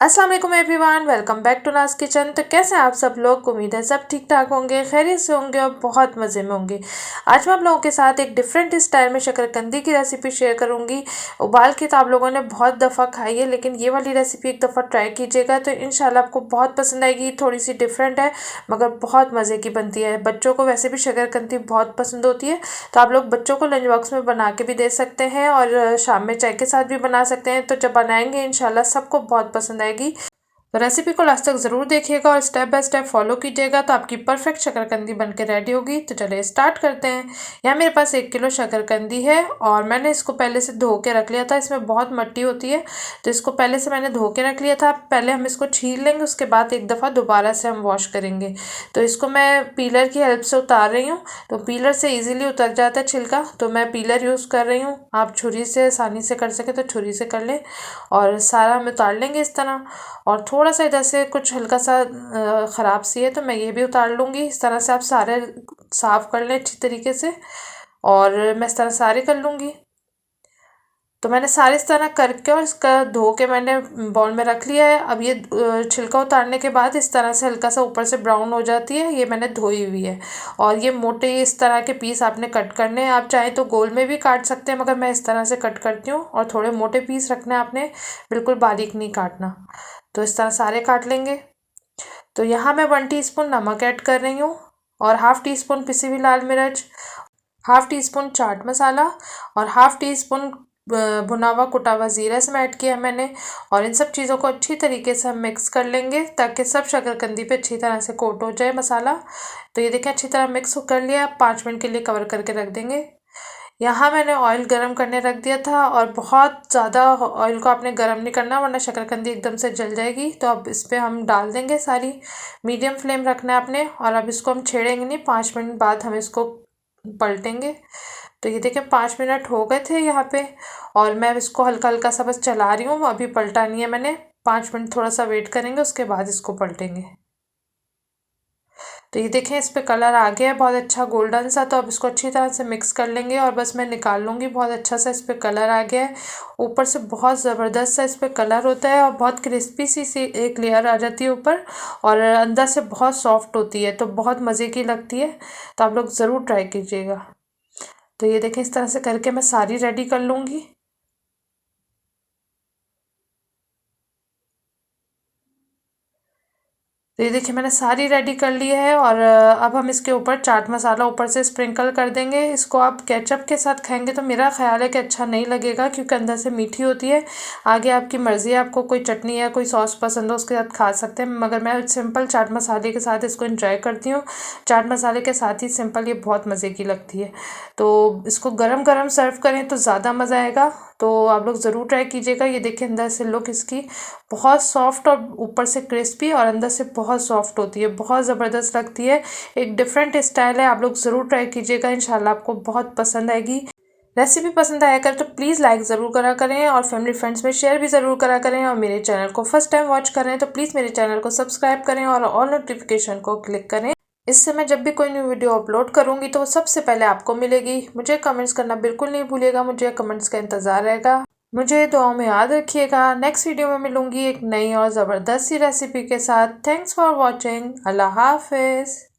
अस्सलाम वालेकुम everyone, welcome back to नाज किचन। तो कैसे हैं आप सब लोग? उम्मीद है सब ठीक ठाक होंगे, खैरियत से होंगे और बहुत मज़े में होंगे। आज मैं आप लोगों के साथ एक डिफरेंट स्टाइल में शकरकंदी की रेसिपी शेयर करूंगी। उबाल के तो आप लोगों ने बहुत दफ़ा खाई है, लेकिन ये वाली रेसिपी एक दफ़ा ट्राई कीजिएगा तो इंशाल्लाह आपको बहुत पसंद आएगी। थोड़ी सी डिफरेंट है मगर बहुत मज़े की बनती है। बच्चों को वैसे भी शकरकंदी बहुत पसंद होती है, तो आप लोग बच्चों को लंच बॉक्स में बना के भी दे सकते हैं और शाम में चाय के साथ भी बना सकते हैं। तो जब बनाएंगे इंशाल्लाह सबको बहुत पसंद आएगी। तो रेसिपी को लास्ट तक ज़रूर देखिएगा और स्टेप बाय स्टेप फॉलो कीजिएगा, तो आपकी परफेक्ट शकरकंदी बनके रेडी होगी। तो चलिए स्टार्ट करते हैं। यहाँ मेरे पास 1 किलो शकरकंदी है और मैंने इसको पहले से धो के रख लिया था। इसमें बहुत मट्टी होती है, तो इसको पहले से मैंने धो के रख लिया था। पहले हम इसको छील लेंगे, उसके बाद एक दफ़ा दोबारा से हम वॉश करेंगे। तो इसको मैं पीलर की हेल्प से उतार रही हूँ, तो पीलर से ईजिली उतर जाता है छिलका, तो मैं पीलर यूज़ कर रही हूँ। आप छुरी से आसानी से कर सके तो छुरी से कर लें और सारा हम उतार लेंगे इस तरह। और थोड़ा सा इधर से कुछ हल्का सा ख़राब सी है, तो मैं ये भी उतार लूँगी। इस तरह से आप सारे साफ़ कर लें अच्छी तरीके से और मैं इस तरह सारे कर लूँगी। तो मैंने सारे इस तरह करके और इसका धो के मैंने बाउल में रख लिया है। अब ये छिलका उतारने के बाद इस तरह से हल्का सा ऊपर से ब्राउन हो जाती है। ये मैंने धोई हुई है और ये मोटे इस तरह के पीस आपने कट करने हैं। आप चाहें तो गोल में भी काट सकते हैं, मगर मैं इस तरह से कट करती हूँ और थोड़े मोटे पीस रखने हैं आपने, बिल्कुल बारीक नहीं काटना। तो इस तरह सारे काट लेंगे। तो यहाँ मैं 1 टीस्पून नमक ऐड कर रही हूँ और हाफ़ टी स्पून पिसी हुई लाल मिर्च, half tea spoon chaat masala और हाफ़ टी स्पून भुना हुआ कुटा हुआ ज़ीरा इसमें ऐड किया मैंने। और इन सब चीज़ों को अच्छी तरीके से हम मिक्स कर लेंगे ताकि सब शकरकंदी पे अच्छी तरह से कोट हो जाए मसाला। तो ये देखिए अच्छी तरह मिक्स कर लिया। 5 मिनट के लिए कवर करके रख देंगे। यहाँ मैंने ऑयल गरम करने रख दिया था और बहुत ज़्यादा ऑयल को आपने गरम नहीं करना वरना शकरकंदी एकदम से जल जाएगी। तो अब इस पर हम डाल देंगे सारी। मीडियम फ्लेम रखना है आपने और अब इसको हम छेड़ेंगे नहीं। 5 मिनट बाद हम इसको पलटेंगे। तो ये देखिए 5 मिनट हो गए थे यहाँ पे और मैं इसको हल्का हल्का सा बस चला रही हूँ, अभी पलटा नहीं है मैंने। 5 मिनट थोड़ा सा वेट करेंगे, उसके बाद इसको पलटेंगे। तो ये देखें इस पे कलर आ गया है बहुत अच्छा गोल्डन सा। तो अब इसको अच्छी तरह से मिक्स कर लेंगे और बस मैं निकाल लूँगी। बहुत अच्छा सा इस पे कलर आ गया है, ऊपर से बहुत ज़बरदस्त सा इस पे कलर होता है और बहुत क्रिस्पी सी एक लेयर आ जाती है ऊपर और अंदर से बहुत सॉफ्ट होती है, तो बहुत मज़े की लगती है। तो आप लोग ज़रूर ट्राई कीजिएगा। तो ये देखें इस तरह से करके मैं सारी रेडी कर लूँगी। तो ये देखिए मैंने सारी रेडी कर ली है और अब हम इसके ऊपर चाट मसाला ऊपर से स्प्रिंकल कर देंगे। इसको आप केचप के साथ खाएंगे तो मेरा ख्याल है कि अच्छा नहीं लगेगा, क्योंकि अंदर से मीठी होती है। आगे आपकी मर्ज़ी है, आपको कोई चटनी या कोई सॉस पसंद हो उसके साथ खा सकते हैं, मगर मैं सिंपल चाट मसाले के साथ इसको इंजॉय करती हूँ। चाट मसाले के साथ ही सिंपल ये बहुत मज़े की लगती है। तो इसको गरम गरम सर्व करें तो ज़्यादा मज़ा आएगा। तो आप लोग ज़रूर ट्राई कीजिएगा। ये देखिए अंदर से लुक इसकी बहुत सॉफ्ट और ऊपर से क्रिस्पी और अंदर से बहुत सॉफ्ट होती है, बहुत ज़बरदस्त लगती है। एक डिफरेंट स्टाइल है, आप लोग ज़रूर ट्राई कीजिएगा, इंशाल्लाह आपको बहुत पसंद आएगी। रेसिपी पसंद आया कर तो प्लीज़ लाइक ज़रूर करा करें और फैमिली फ्रेंड्स में शेयर भी ज़रूर करा करें। और मेरे चैनल को फर्स्ट टाइम वॉच कर रहे हैं तो प्लीज़ मेरे चैनल को सब्सक्राइब करें और ऑल नोटिफिकेशन को क्लिक करें। इससे मैं जब भी कोई न्यू वीडियो अपलोड करूँगी तो वो सबसे पहले आपको मिलेगी। मुझे कमेंट्स करना बिल्कुल नहीं भूलिएगा, मुझे कमेंट्स का इंतज़ार रहेगा। मुझे दुआओं में याद रखिएगा। नेक्स्ट वीडियो में मिलूंगी एक नई और ज़बरदस्त सी रेसिपी के साथ। Thanks for watching. अल्लाह हाफिज़।